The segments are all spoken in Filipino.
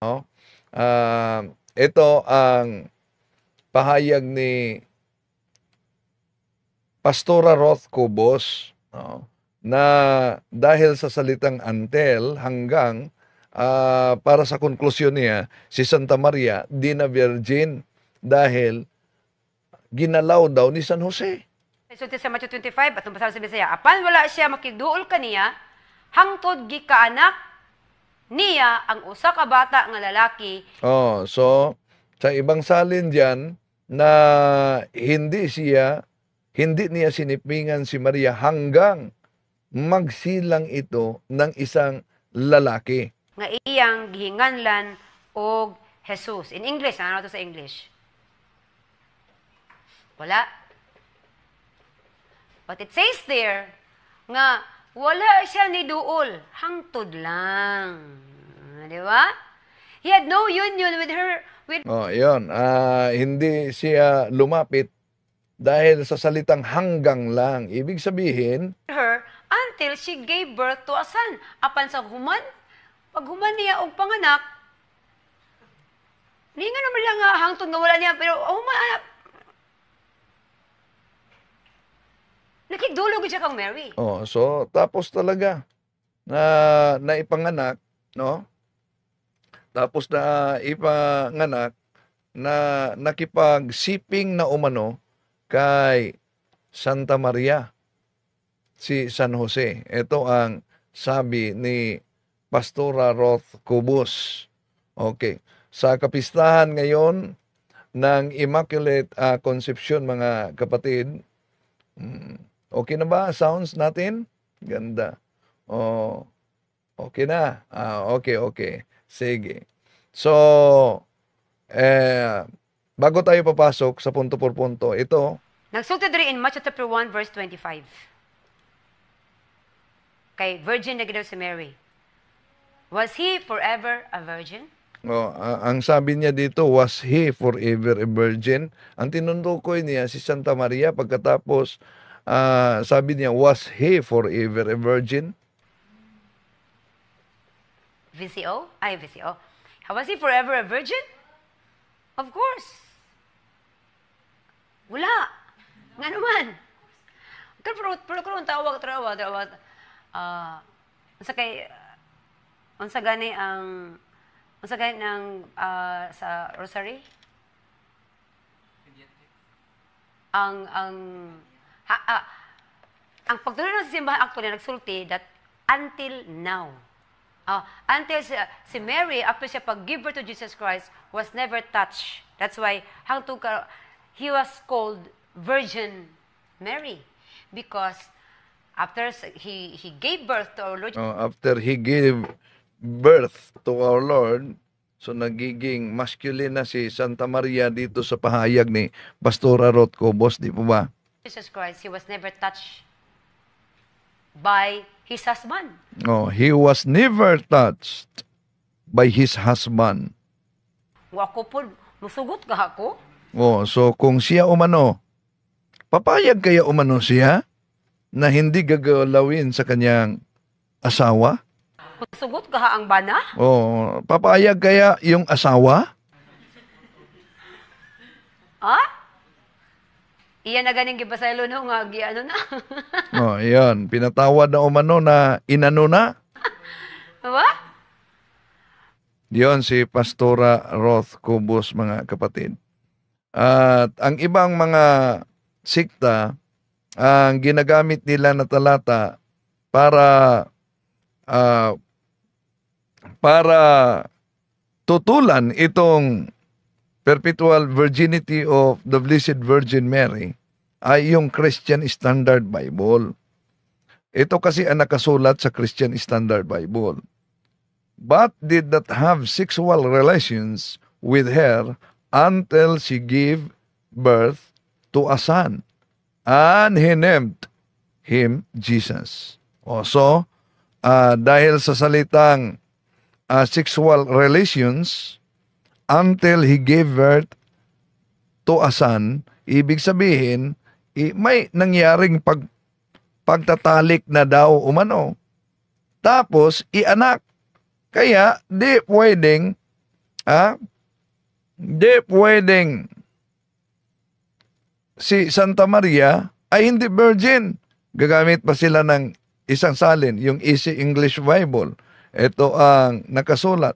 no? Ito ang pahayag ni Pastora Roth Cobos, no? Na dahil sa salitang until hanggang para sa konklusyon niya, si Santa Maria di na virgin dahil ginalaw daw ni San Jose. Sulti sa Matthew 25 at basahan sa Bisaya, apan wala siya makigduol kaniya, hangtod gi kaanak niya ang usa ka bata nga lalaki. Oh, so sa ibang salin diyan na hindi niya sinipingan si Maria hanggang magsilang ito ng isang lalaki. Nga iyang gihinganlan og Jesus. In English, ano to sa English? Wala. But it says there nga wala siya ni duol, hangtod lang. Di ba? He had no union with her, with Oh, yun. Hindi siya lumapit dahil sa salitang hanggang lang. Ibig sabihin, her until she gave birth to a son. Apan sa human, pag human niya og panganak, hindi nga naman lang nga hangtod nga wala niya, pero human, nakigdulog siya kang Mary. so tapos talaga na naipanganak, no? Tapos na ipanganak na nakipagsiping na umano kay Santa Maria, si San Jose. Ito ang sabi ni Pastora Roth Cobos. Okay. Sa kapistahan ngayon ng Immaculate Conception, mga kapatid, okay na ba? Sounds natin? Ganda. Okay na. Okay. Sige. So, bago tayo papasok sa punto por punto, ito, Nagsulti diri in Matthew chapter 1 verse 25. Kay virgin na ginaw si Mary. Was he forever a virgin? ang sabi niya dito, was he forever a virgin? Ang tinutukoy niya si Santa Maria pagkatapos sabi niya, was he forever a virgin? VCO? Ay, VCO. Was he forever a virgin? Of course. Wala. Nga naman. Pero kung tawag. Unsa gani ang sa rosary? Ang pagtuloy sa simbahan actually nagsulti that until now. Until si Mary, after siya pag-give birth to Jesus Christ, was never touched. That's why he was called Virgin Mary. Because after he gave birth to our Lord, After he gave birth to our Lord, so nagiging masculine na si Santa Maria dito sa pahayag ni Pastora Roth Cobos, di po ba? Jesus Christ, he was never touched by his husband. He was never touched by his husband. Ako po, musugot ka ako. So kung siya umano, papayag kaya umano siya na hindi gagalawin sa kanyang asawa? Musugot ka ang bana? Papayag kaya yung asawa? Iyan na ganing gibasaylo no nga giano na. Yan. Pinatawad na umano na inano na. Diba? Yon si Pastora Roth Cobos, mga kapatid. At ang ibang mga sikta, ang ginagamit nila na talata para tutulan itong perpetual virginity of the Blessed Virgin Mary ay yung Christian Standard Bible. Ito kasi ang nakasulat sa Christian Standard Bible. But did not have sexual relations with her until she gave birth to a son, and he named him Jesus. So, dahil sa salitang sexual relations, until he gave birth to a son, ibig sabihin, may nangyaring pagtatalik na daw umano. Tapos, ianak. Kaya, di pwedeng Di pwedeng si Santa Maria ay hindi virgin. Gagamit pa sila ng isang salin, yung Easy English Bible. Ito ang nakasulat.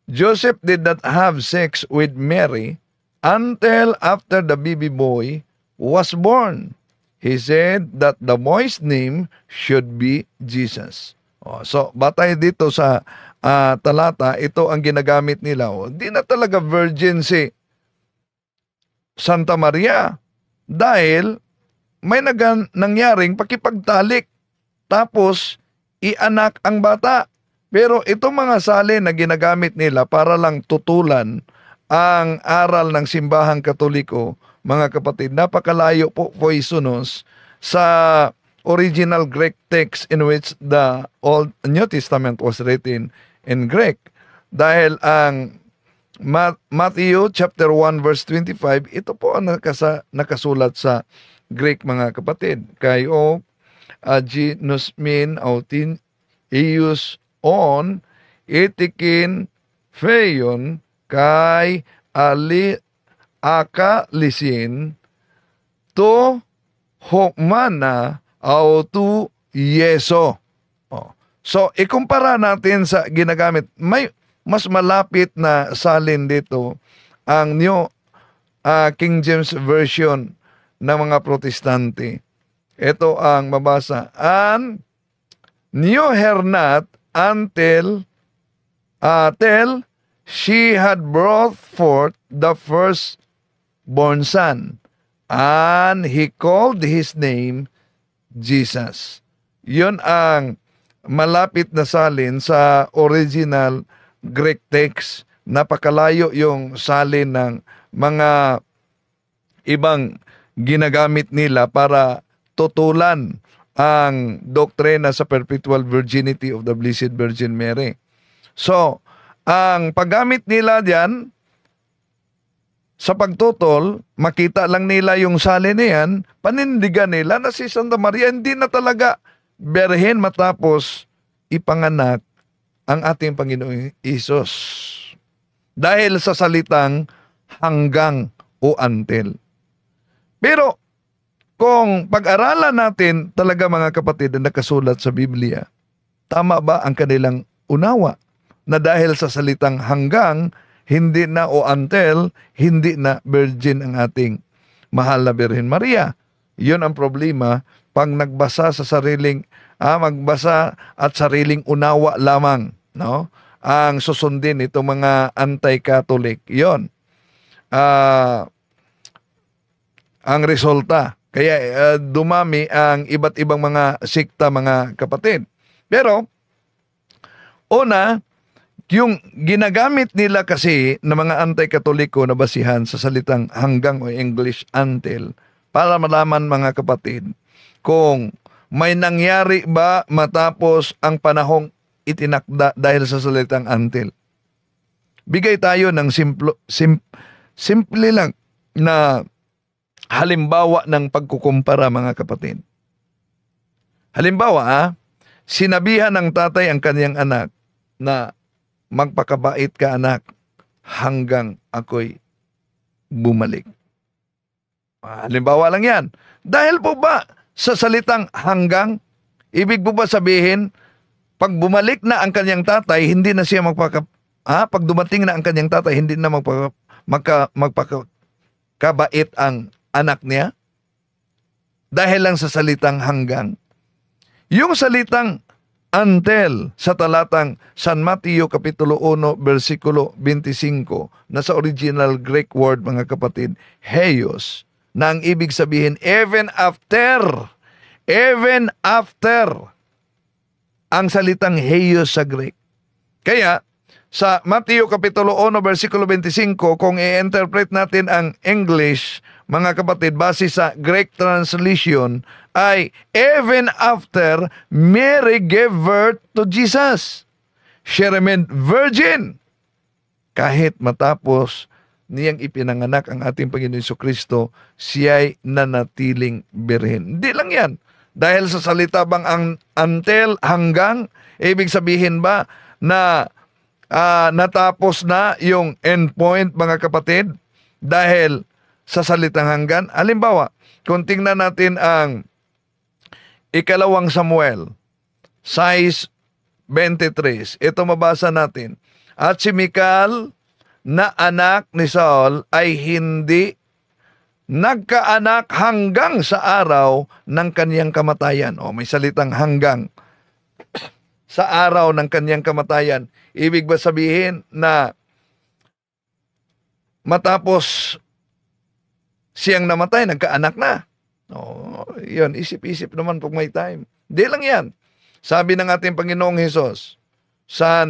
Joseph did not have sex with Mary until after the baby boy was born. He said that the boy's name should be Jesus. So, batay dito sa talata, ito ang ginagamit nila. Di na talaga virgin si Santa Maria dahil may nangyaring pakipagtalik tapos ianak ang bata. Pero itong mga salin na ginagamit nila para lang tutulan ang aral ng simbahang Katoliko, mga kapatid, napakalayo po poisonous sa original Greek text in which the Old New Testament was written in Greek. Dahil ang Matthew chapter 1 verse 25, ito po ang nakasulat sa Greek, mga kapatid. Kayo genus min autin eius on itikin feyon kay ali akalisin to hokmana autu yeso. So, ikumpara natin sa ginagamit. May mas malapit na salin dito ang New King James Version ng mga Protestante. Ito ang mabasa. And knew her not until she had brought forth the firstborn son, and he called his name Jesus. Yun ang malapit na salin sa original Greek text. Napakalayo yung salin ng mga ibang ginagamit nila para tutulan ang doktrina sa perpetual virginity of the Blessed Virgin Mary. So, ang paggamit nila diyan sa pagtutol, makita lang nila yung salin niyan, panindigan nila na si Santa Maria hindi na talaga berhen matapos ipanganak ang ating Panginoong Hesus. Dahil sa salitang hanggang o until. Pero, kung pag-aralan natin talaga, mga kapatid, na nakasulat sa Biblia, tama ba ang kanilang unawa na dahil sa salitang hanggang, hindi na o until, hindi na virgin ang ating mahal na Birhen Maria? Yun ang problema pag nagbasa sa sariling, magbasa at sariling unawa lamang, no? Ang susundin itong mga anti-Catholic. Yun. Ang resulta. Kaya dumami ang iba't ibang mga sikta, mga kapatid. Pero, una, yung ginagamit nila kasi ng mga anti-Katoliko na basihan sa salitang hanggang o English until, para malaman, mga kapatid, kung may nangyari ba matapos ang panahong itinakda dahil sa salitang until. Bigay tayo ng simple lang na halimbawa ng pagkukumpara, mga kapatid. Halimbawa, sinabihan ng tatay ang kanyang anak na magpakabait ka, anak, hanggang ako'y bumalik. Halimbawa lang yan. Dahil po ba sa salitang hanggang, ibig po ba sabihin, pag bumalik na ang kanyang tatay, hindi na siya pag dumating na ang kanyang tatay, hindi na magpakabait ang anak niya? Dahil lang sa salitang hanggang. Yung salitang until sa talatang San Mateo Kapitulo 1 versikulo 25 na sa original Greek word, mga kapatid, heios, na ang ibig sabihin even after ang salitang heios sa Greek. Kaya sa Mateo Kapitulo 1 versikulo 25, kung i-interpret natin ang English, mga kapatid, base sa Greek translation, ay even after Mary gave birth to Jesus, she remained virgin. Kahit matapos niyang ipinanganak ang ating Panginoon Jesucristo, siya'y nanatiling birhen. Hindi lang yan. Dahil sa salita bang ang until, hanggang, ibig sabihin ba na natapos na yung endpoint, mga kapatid, dahil sa salitang hanggan. Halimbawa, kung tingnan natin ang ikalawang Samuel 6:23, ito mabasa natin. At si Mikal na anak ni Saul ay hindi nagkaanak hanggang sa araw ng kaniyang kamatayan. O, may salitang hanggang. Sa araw ng kaniyang kamatayan. Ibig ba sabihin na matapos siyang namatay, nagkaanak na? O, yun, isip-isip naman pag may time. Di lang yan. Sabi ng ating Panginoong Hesus, sa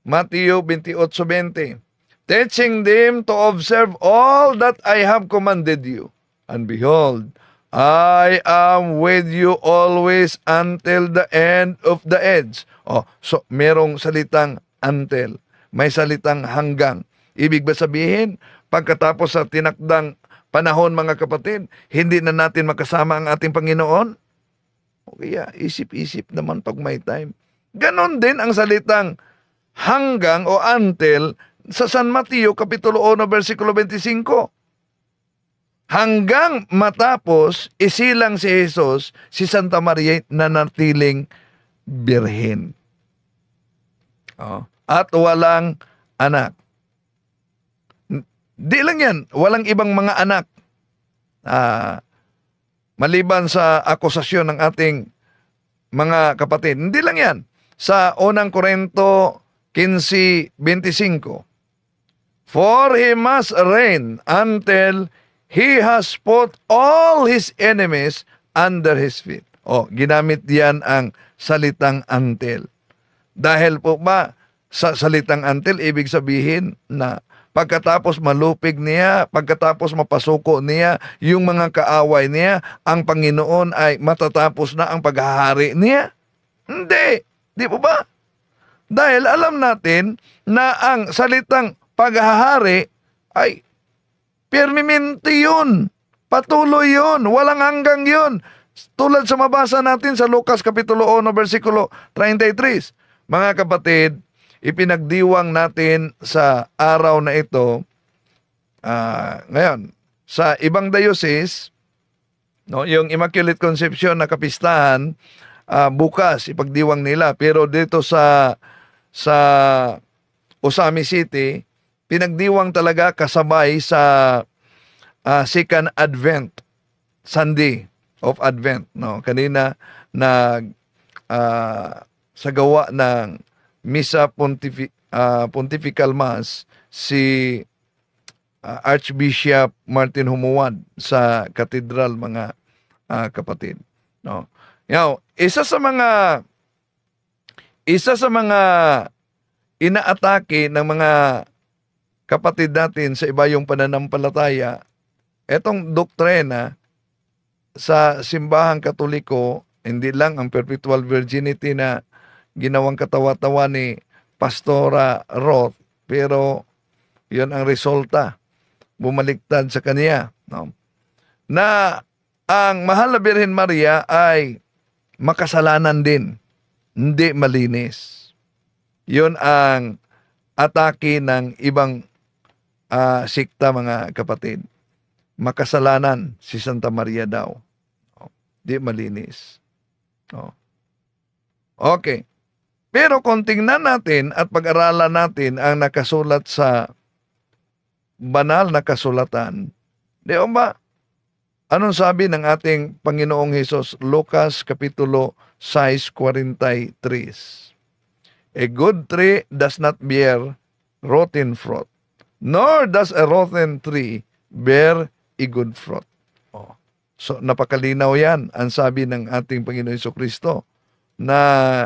Mateo 28:20, teaching them to observe all that I have commanded you. And behold, I am with you always until the end of the age. Oh, so merong salitang until, may salitang hanggang. Ibig ba sabihin, pagkatapos sa tinakdang panahon, mga kapatid, hindi na natin makasama ang ating Panginoon? O kaya, isip-isip naman pag may time. Ganon din ang salitang hanggang o until sa San Mateo Kapitulo 1, versikulo 25. Hanggang matapos isilang si Jesus, si Santa Maria na nanatiling birhen. At walang anak. Di lang yan, walang ibang mga anak. Maliban sa akusasyon ng ating mga kapatid. Hindi lang yan. Sa unang Korinto 15:25, for he must reign until he has put all his enemies under his feet. O, ginamit diyan ang salitang until. Dahil po ba, sa salitang until, ibig sabihin na pagkatapos malupig niya, pagkatapos mapasuko niya, yung mga kaaway niya, ang Panginoon ay matatapos na ang paghahari niya? Hindi. Di po ba? Dahil alam natin na ang salitang paghahari ay permanente yun. Patuloy yun. Walang hanggang yun. Tulad sa mabasa natin sa Lucas Kapitulo 1, versikulo 33. Mga kapatid, ipinagdiwang natin sa araw na ito, ngayon, sa ibang diocese, no, yung Immaculate Conception na kapistahan, bukas ipagdiwang nila. Pero dito sa Osami City, pinagdiwang talaga kasabay sa Second Advent, Sunday of Advent. No? Kanina sa gawa ng Misa Pontifical Mass si Archbishop Martin Humuad sa katedral, mga kapatid. No? Now, isa sa mga inaatake ng mga kapatid natin sa ibayong pananampalataya, etong doktrina sa simbahang Katoliko, hindi lang ang perpetual virginity na ginawang katawa-tawa ni Pastora Roth, pero yun ang resulta, bumaliktad sa kanya, no? Na ang mahal na Birhen Maria ay makasalanan din, hindi malinis. Yun ang atake ng ibang sikta, mga kapatid. Makasalanan si Santa Maria daw. Di malinis. Okay. Pero kung tingnan natin at pag-aralan natin ang nakasulat sa banal na kasulatan, di ba? Anong sabi ng ating Panginoong Hesus? Lucas Kapitulo 6:43. A good tree does not bear rotten fruit, nor does a rotten tree bear a good fruit. So napakalinaw yan ang sabi ng ating Panginoon Jesucristo, na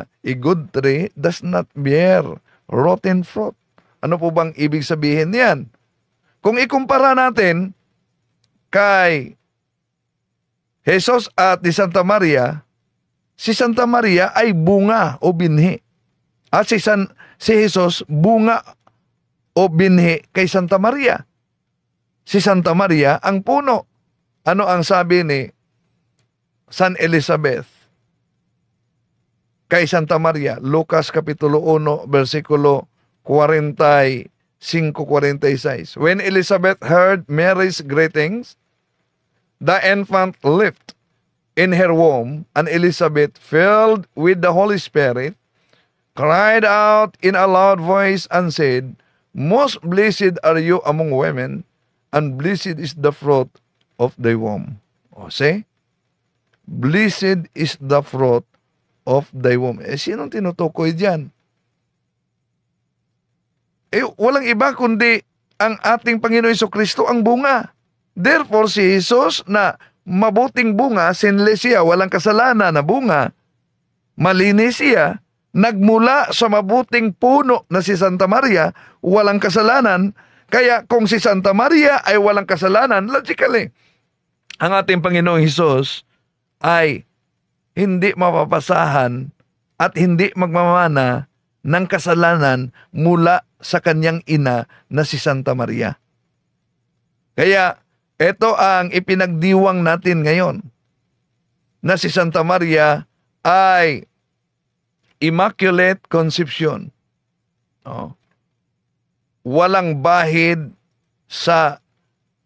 a good tree does not bear rotten fruit. Ano po bang ibig sabihin niyan? Kung ikumpara natin kay Jesus at ni Santa Maria, si Santa Maria ay bunga o binhi. At si Jesus, bunga o binhi kay Santa Maria. Si Santa Maria ang puno. Ano ang sabi ni San Elizabeth kay Santa Maria? Lucas Kapitulo 1, versikulo 45:46. When Elizabeth heard Mary's greetings, the infant leaped in her womb, and Elizabeth, filled with the Holy Spirit, cried out in a loud voice and said, "Most blessed are you among women, and blessed is the fruit of thy womb." O, see? Blessed is the fruit of thy womb. Sinong tinutukoy diyan? Walang iba kundi ang ating Panginoon Jesucristo ang bunga. Therefore, si Jesus na mabuting bunga, sinless siya, walang kasalanan na bunga, malinis siya, nagmula sa mabuting puno na si Santa Maria, walang kasalanan. Kaya kung si Santa Maria ay walang kasalanan, logically, ang ating Panginoong Hesus ay hindi mapapasahan at hindi magmamana ng kasalanan mula sa kanyang ina na si Santa Maria. Kaya ito ang ipinagdiwang natin ngayon, na si Santa Maria ay Immaculate Conception. Walang bahid sa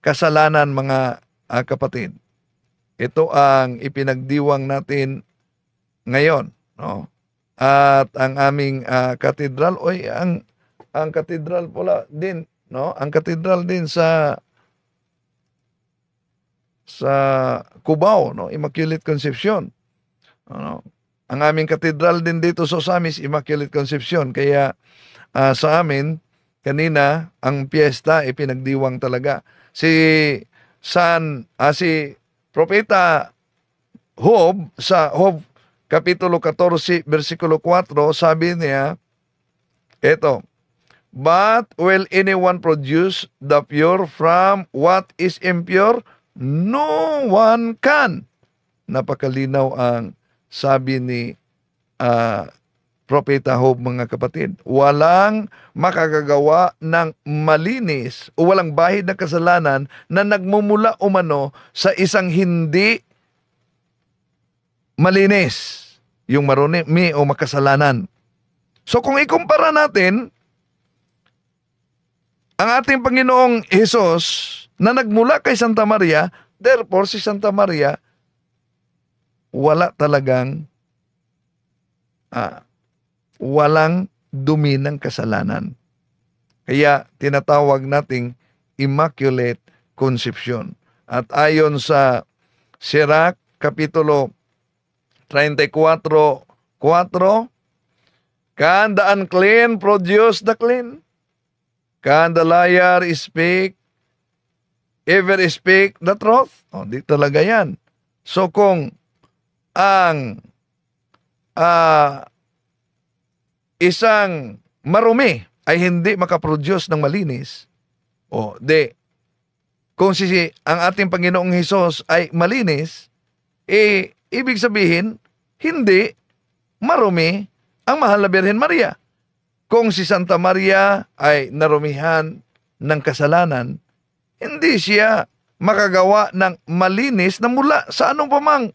kasalanan, mga kapatid. Ito ang ipinagdiwang natin ngayon. At ang aming katedral, ang katedral pala din, ang katedral din sa Cubao, Immaculate Conception. Ang aming katedral din dito sa Osamis, Immaculate Conception. Kaya sa amin, kanina, ang piyesta ay pinagdiwang talaga. Si Propeta Job, sa Job Kapitulo 14, versikulo 4, sabi niya, eto, "But will anyone produce the pure from what is impure? No one can." Napakalinaw ang sabi ni Propeta Job, mga kapatid. Walang makagagawa ng malinis o walang bahid na kasalanan na nagmumula umano sa isang hindi malinis, yung marumi o makasalanan. So kung ikumpara natin ang ating Panginoong Hesus na nagmula kay Santa Maria, therefore si Santa Maria wala talagang walang dumi ng kasalanan. Kaya tinatawag nating Immaculate Conception. At ayon sa Sirach Kapitulo 34:4, "Can the unclean produce the clean? Can the liar ever speak the truth?" Di talaga yan. So kung ang isang marumi ay hindi makaproduce ng malinis, kung ang ating Panginoong Hesus ay malinis, ibig sabihin, hindi marumi ang mahal na Birhen Maria. Kung si Santa Maria ay narumihan ng kasalanan, hindi siya makagawa ng malinis na mula sa anong pamang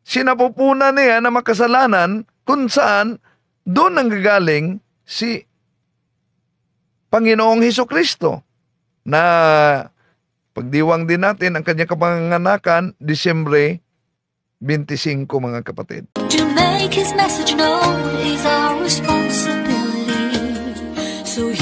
sinapupunan niya na makasalanan, kung saan doon nanggagaling si Panginoong Hesukristo, na pagdiwang din natin ang kanyang kapanganakan, Disyembre 25, mga kapatid. To make his message known is our responsibility. So